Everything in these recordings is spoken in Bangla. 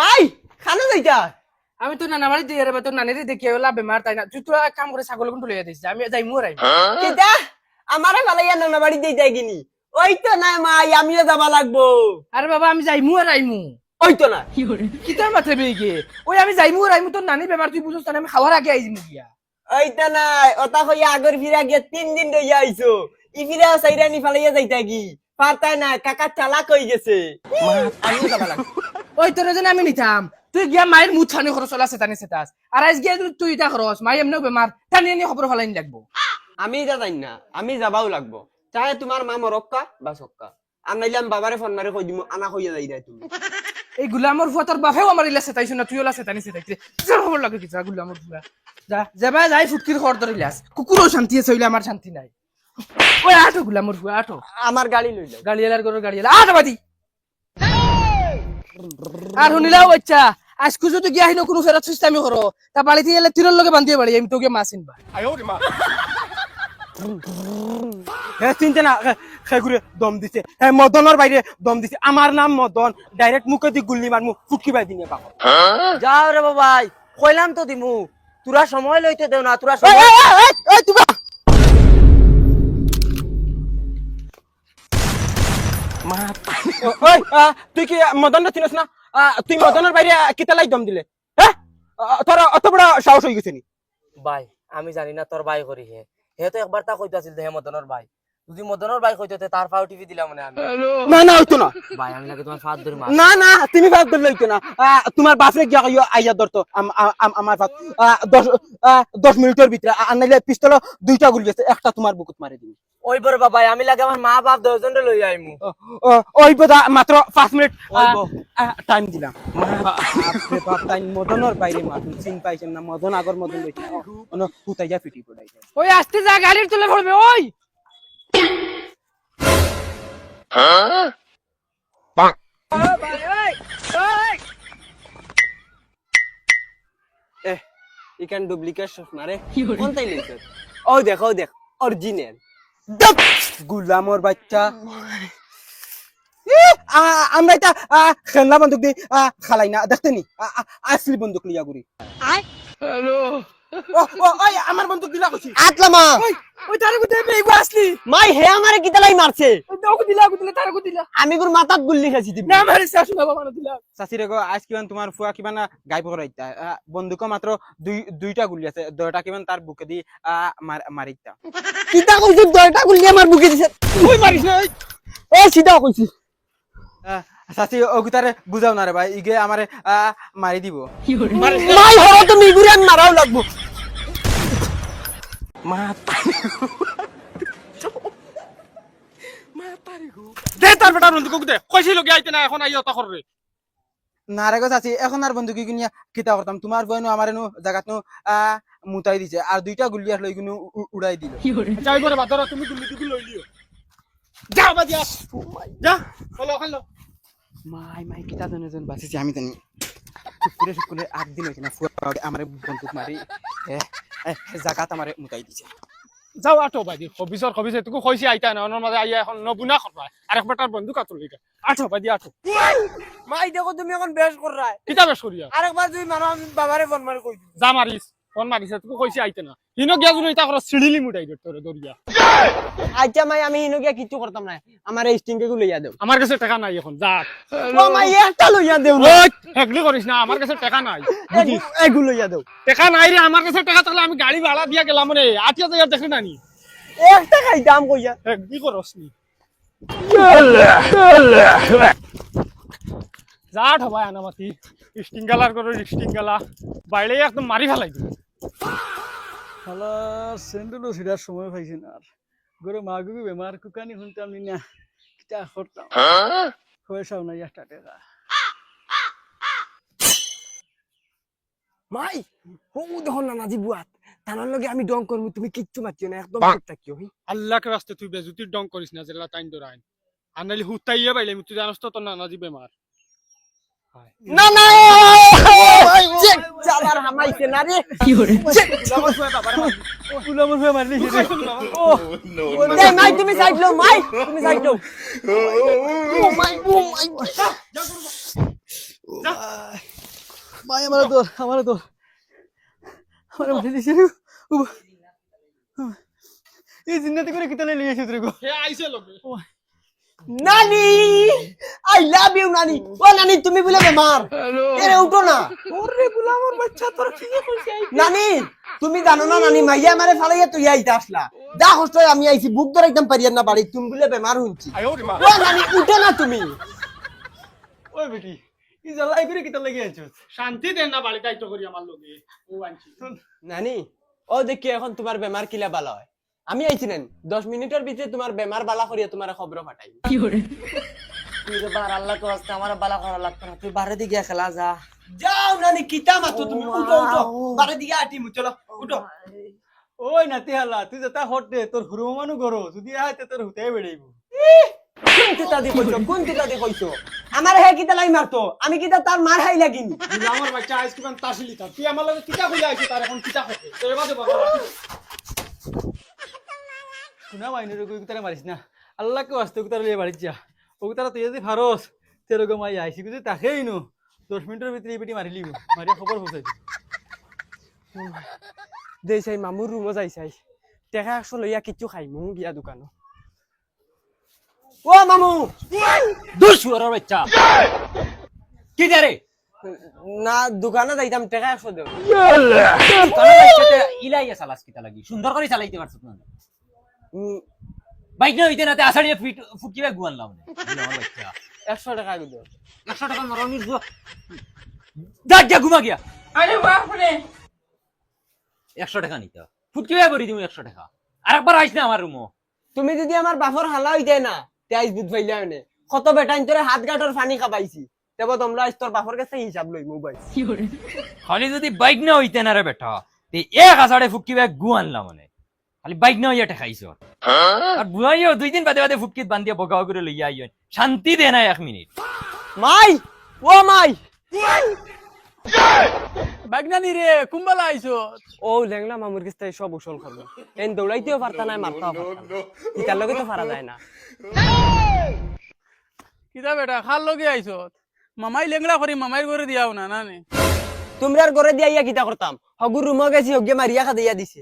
মাই খানো যাইতা আমি তো নানা বাড়ি দিয়ে তোর নানিরে দেখি ওলা বেমার তাই না তুই তো এক কাম করে ছাগল কোন লইয়া দিছিস আমি যাই মুরাই কেটা আমারে ভালাইয়া নানা বাড়ি দেই যাই গিনি ওই তো না মাই আমিও যাবা লাগবো আরে বাবা আমি যাই মুরাইমু ওই তো না কিতা মাথা বেগে ওই আমি যাই মুরাইমু তোর নানি বেমার তুই বুঝছ না আমি খাওয়ার আগে আইছি গিয়া ওই তো না ওটা কইয়া আগর ফিরা গিয়া 3 দিন রইয়া আইছো ই ফিরা সাইরানি ফালাইয়া যাইতা কি পারতাই না কাকা চালাক হই গেছে আমিও যাবা লাগবো ওই তোর জন্য আমি নিতাম তুই গিয়া মায়ের মুখ ছানি খরচ চলা সেতানি সেতাস আর আজ গিয়া তুই ইটা খরচ মাই এমনিও বেমার টানি এনে খবর ফলাইন লাগবো আমি এটা জানি না আমি যাবাও লাগবো চাহে তোমার মা মরক্কা বা সক্কা আর নাইলে আমি বাবারে ফোন মারে কই দিমু আনা কইয়া যাই নাই তুমি এই গুলামর ফুয়া তোর বাপেও আমার ইলা সেতাইছ না তুই ওলা সেতানি সেতাইছে যা খবর লাগে কি যা গুলামর ফুয়া যা যাবা যাই ফুটকির খর ধরিলাস কুকুরও শান্তি আছে হইলে আমার শান্তি নাই ওই আটো গুলামর ফুয়া আটো আমার গাড়ি লই যাও গাড়িয়ালার গরুর গাড়িয়ালা আটো বাদি আর শুনিলাও বাচ্চা আজকে যদি গিয়া হিনো কোনো ফেরত সিস্টেমই করো তা বাড়িতে গেলে তীরের লগে বান্ধিয়ে বাড়ি আমি তোকে মাছ কিনবা চিন্তা না সেগুলো দম দিছে মদনের বাইরে দম দিছে আমার নাম মদন ডাইরেক্ট মুখে দি গুল্লি মারমু ফুটকি বাই দিনে পাবো যাও রে বাবাই কইলাম তো দিমু তোরা সময় লইতে দেও না তোরা তুই কি মদন চিনস না তুই মদনের বাইরে কিতালাই দম দিলে হ্যাঁ তোর অত বড় সাহস হয়ে গেছে নি ভাই আমি জানি না তোর ভাই করি হে তো একবার তা কইতো আছিল হে মদনের ভাই যদি মদনের ভাই কইতো তার ফাও টিভি দিলাম মানে আমি না না হইতো না ভাই আমি নাকি তোমার ফাদ ধরে মার না না তুমি ভাব ধরলে হইতো না তোমার বাপরে গিয়া কইও আইয়া ধরতো আমার ফাদ 10 মিনিটের ভিতরে আনলে পিস্তল দুইটা গুলি আছে একটা তোমার বুকুত মারি দিবি ওই বড় বাবা আমি লাগে আমার মা বাপ 10 জন লই আইমু ওই বোধা মাত্র 5 মিনিট টাইম দিলাম বাপ টাইম মদনের বাইরে মাতুন চিন পাইছেন না মদন আগর মদন লইছে অন হুতাইয়া পিটি পড়াই ওই আসতে যা গাড়ির তুলে পড়বে ওই ইকান ডুপ্লিকেট না রে কোনটাই লইছ ও দেখো দেখ অরিজিনাল গুলামর বাচ্চা আমরা এটা খেলনা বন্দুক দিয়ে খালাই না দেখতে নি আসলি বন্দুক লিয়া গুড়ি হ্যালো ওই আমার বন্দুক দিলা কইছি আতলামা ওই তারকু দেবে এই আসলি মাই হে আমারে কিতালাই মারছে ওই দাও দিলা তারকু দিলা আমি গুর মাথাত গুল্লি খাইছি দিবি না মারি শাশু বাবা মানে দিলা চাচি রে আজ কিমান তোমার ফুয়া কিমান গাই পকড়াইতা বন্দুক মাত্র দুইটা গুলি আছে দয়টা কিমান তার বুকে দি মারিতা কিতা কইছিস দয়টা গুল্লি আমার বুকে দিছে তুই মারিস না এ সিধা কইছিস চাচি ওগুতারে বুঝাও না রে ভাই ইগে আমারে মারি দিব মাই হওয়া তো মিগুরে আমি মারাও লাগবো দে তার বেটা বন্দুক দে কইছিল কি আইতে না এখন আইয়া তা কররে না রে গো চাচি এখন আর বন্দুক কিনিয়া কিতা করতাম তোমার বয়নো আমারে নো জায়গাত নো মুতাই দিছে আর দুইটা গুলি আর লই কিনু উড়াই দিল যাই করে বাদর তুমি গুলি লই লিও যাও বাদিয়া যা হলো হলো মাই কিতা জানেন বাসিছি আমি জানি শুকুরে 8 দিন হইছে না ফুয়া আমারে বন্দুক মারি জায়গাত আমারে মুতাই দিছে যাও আটো বাদি খবিসে তোকে কইছি আইতা না ওনার মাঝে আইয়া এখন নবুনা করবা আরেকবার তার বন্ধু কাতল লিগা আটো বাদি আটো মাই দেখো তুমি এখন বেশ কর রায় কিতা বেশ করিয়া আরেকবার তুই মারো আমি বাবারে ফোন মারি কই যা মারিস ফোন মারিস তোকে কইছি আইতে না হিনো গিয়া জুন ইতা করে সিডিলি মুটাই দে তোরে দরিয়া আচ্ছা মাই আমি হিনো গিয়া কিচ্ছু করতাম না আমার এই স্টিং কে লইয়া দেও আমার কাছে টাকা নাই এখন যা ও মাই একটা লইয়া দেও না ওই হেগলি করিস না আমার কাছে টাকা নাই বুঝিস এগুলো লইয়া দেও টাকা নাই রে আমার কাছে টাকা থাকলে আমি গাড়ি ভাড়া দিয়া গেলাম রে 8000 দেখলি না নি একটা খাই দাম কইয়া হেগলি করস নি যা ঠবাই আনামাতি স্টিংগালার করে স্টিংগালা বাইরে একদম মারি ফেলাই দিল শালা সেন্ডেলও ছিড়ার সময় পাইছি না আর গরু মাগুবি বেমার কুকানি শুনতাম নি না কিতা করতাম পয়সাও নাই একটা টাকা মাই ও দেখো না নাজি বুয়াত তানার লগে আমি ডং করমু তুমি কিচ্ছু মাতিও না একদম চুপ থাকিও আল্লাহকে রাস্তে তুই বেজুতির ডং করিস না যেলা টাইম ধরাইন আর নাইলে হুতাইয়া বাইলে তুই জানাস তো তোর নানাজি বেমার না না চাবার হামাইছে না রে কি করে উলামর হয়ে মারলি ও মাই তুমি সাইড লো মাই তুমি সাইড লো ও মাই ভাই আমার তোর আমার মারি দিছে এই জিন্নাতে করে কিতালে লিয়ে এসে গো হে আইছে লগে নানি আই লাভ ইউ নানি ও নানি তুমি বলে বেমার এরে উঠো না ওরে গুলামর বাচ্চা তোর কি হইছে নানি তুমি জানো না নানি মাইয়া আমারে ফালাইয়া তুই আইতা আসলা যা কষ্ট হয় আমি আইছি বুক ধরাইতাম পারিয়া না বাড়ি তুমি বলে বেমার হইছি ও নানি উঠো না তুমি ওই বেটি ই জ্বালাই করে কিতালে গিয়ে আছো শান্তি দেন না বাড়ি দায়িত্ব করি আমার লগে ও আনছি নানি ও দেখি এখন তোমার বেমার কিলা বালা হয় আমি আইছি নানি 10 মিনিটের ভিতরে তোমার বেমার বালা করিয়া তোমার খবর পাঠাই তুই তো বার আল্লাহ তো আজকে আমার বালা করা লাগতো না তুই বাড়ি দিকে খেলা যা যাও নানি কিতা মাতো তুমি উঠো উঠো বাড়ি দিকে আটি মু চলো উঠো ওই নাতি হালা তুই যেটা হটে তোর হুরুম মানু করো যদি আইতে তোর হুতে বেড়াইবো কোন কিতা দি কইছো আমার হে কিতা লাই মারতো আমি কিতা তার মার হাই লাগিনি আমার বাচ্চা আইস কিমান তাসিলি তা তুই আমার লগে কিতা কইলা আইছিস তার এখন কিতা হতে তোর বাদে বাবা শুনা মাইনের কই তারা মারিস না আল্লাহকে ওয়াস্তে তারা লিয়ে বাড়ি যা ও তারা তুই যদি ফারস তেরকম আই আইছি যদি তাকেই নো 10 মিনিটের ভিতরে এই বেটি মারি লিব মারিয়া খবর পৌঁছাই দেই চাই মামুর রুমে যাই চাই টেকা 100 লইয়া কিচ্ছু খাই মু গিয়া দোকানো ও মামু দুশুয়ার বাচ্চা কি রে না দোকানে যাইতাম টেকা 100 দেও দোকানে যাইতে ইলাইয়া সালাস কিতা লাগি সুন্দর করে চালাইতে পারছ না বাইক না হইতে নাতে আসাড়িয়ে ফুটকিবে গুয়ানলাম আমার বাচ্চা 100 টাকা দিও 100 টাকা মরনির দাগ গিয়া ঘুমা গিয়া আরে বাপ রে 100 টাকা নিতে ফুটকিবে করি তুমি 100 টাকা আরেকবার আইছ না আমার রুমো তুমি যদি আমার বাপর হালা হইতে না তে আইস বুঝ পাইলা মানে কত বেটাইন তোরে হাত গাঁটর পানি খাবাইছি তেবা তোমরা আইস তোর বাপর কাছে হিসাব লই মোবাইল খালি যদি বাইক না হইতে না রে বেটা তে এক আসাড়ে ফুটকিবে গুয়ানলাম মানে খালি বাইক না হইয়া ঠেকাইছ আর বুয়াইও 2 দিন বাদে বাদে ফুটকিত বান্ধিয়া বগাও করে লইয়া আইয়ন শান্তি দে না 1 মিনিট মাই ও মাই বাগনানি রে কুম্বালা আইছো ও লেংলা মামুর কাছে সব উসল করলো এন দৌড়াইতেও পারতা না মারতাও পারতা না ইতার লগে তো পারা যায় না কিতা বেটা খাল লগে আইছো মামাই লেংলা করি মামাই করে দিয়াও না নানি তোমরার ঘরে দিয়া ইয়া কিতা করতাম হগুর রুমে গেছি হগে মারিয়া খা দিয়া দিছে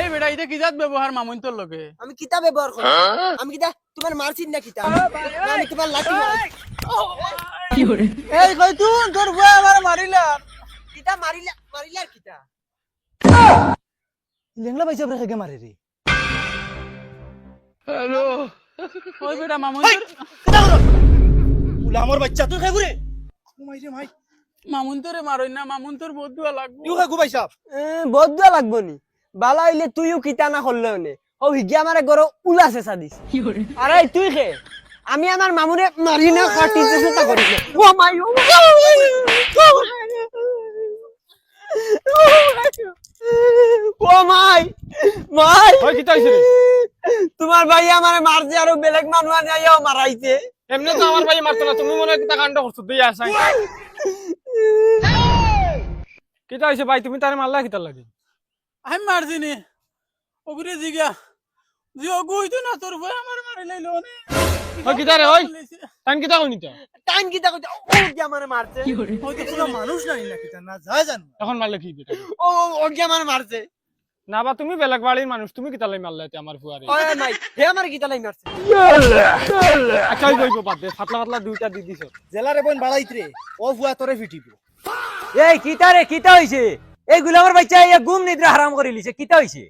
এই বেটা ইতে কিজাত ব্যবহার মামুন তোর লগে আমি কিতা ব্যবহার করি আমি কিতা তোমার মারছিন না কিতা না আমি তোমার লাঠি মারি এই কই তুই তোর বুয়া আমার মারিলা কিতা মারিলা কিতা লেংলা পাইছে বরে হেগে মারে রে হ্যালো ওই বেটা মামুন উলামর বাচ্চা তুই খাই ঘুরে মাইরে মাই মামুন তোরে মারই না মামুন তোর বহুত দুয়া লাগবো তুই খাই গু পাইছা বদুয়া লাগবো নি বালা হইলে তুইও কিতা না করলেও নে ও হিগি আমারে গরো উলা চেঁচা দিস আরে তুই খে আমি আমার মামুরে মারি না কাটি চেষ্টা করি ও মাই ও মাই মাই হয় কিতা হইছে রে তোমার ভাই আমারে মারছে আর বেলেগ মানুষ আইয়াও মারাইছে এমনি তো আমার ভাই মারতো না তুমি মনে হয় কিতা কাণ্ড করছো দিয়া আসাই কিতা হইছে ভাই তুমি তারে মারলা কিতা লাগি আমি মারছিনি ওগুরে জিগা জি ওগু হইতো না তোর বুয়া আমার মারি লাইলো নে হয় কিতা রে হয় টাইম কিতা কইনি তা টাইম কিতা কইতে ও কি আমারে মারছে হয়তো কোনো মানুষ নাই না কিতা না যায় জান এখন মারলে কি বেটা ও কি আমারে মারছে না বা তুমি বেলেগ বাড়ির মানুষ তুমি কিতা লাই মারলা এতে আমার ফুয়ারে ওই মাই হে আমারে কিতা লাই মারছে আচ্ছা কইব বাদ দে ফাতলা ফাতলা দুইটা দি দিছ জেলারে বোন বাড়াইতরে ও ফুয়া তোরে ফিটিব এই কিতা হইছে এই গুলামর বাচ্চা ইয়া গুম নিদ্রা হারাম করে লিছে কিতা হইছে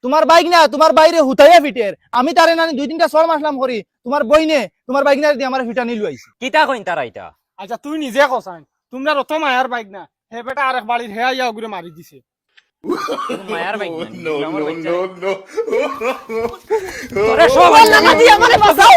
তোমার বাইক না তোমার বাইরে হুতাইয়া ফিটের আমি তারে নানি 2-3টা সর মাসলাম করি তোমার বইনে তোমার বাইক না দিয়ে আমার ফিটা নিলু আইছি কিতা কইন তারা এটা আচ্ছা তুই নিজে কসাই তোমরা রত মায়ার বাইক না হে বেটা আরেক বাড়ির হে আইয়া ওগুরে মারি দিছে মায়ার বাইক গুলামর বাচ্চা তোরে সব আল্লাহ দি আমারে বাঁচাও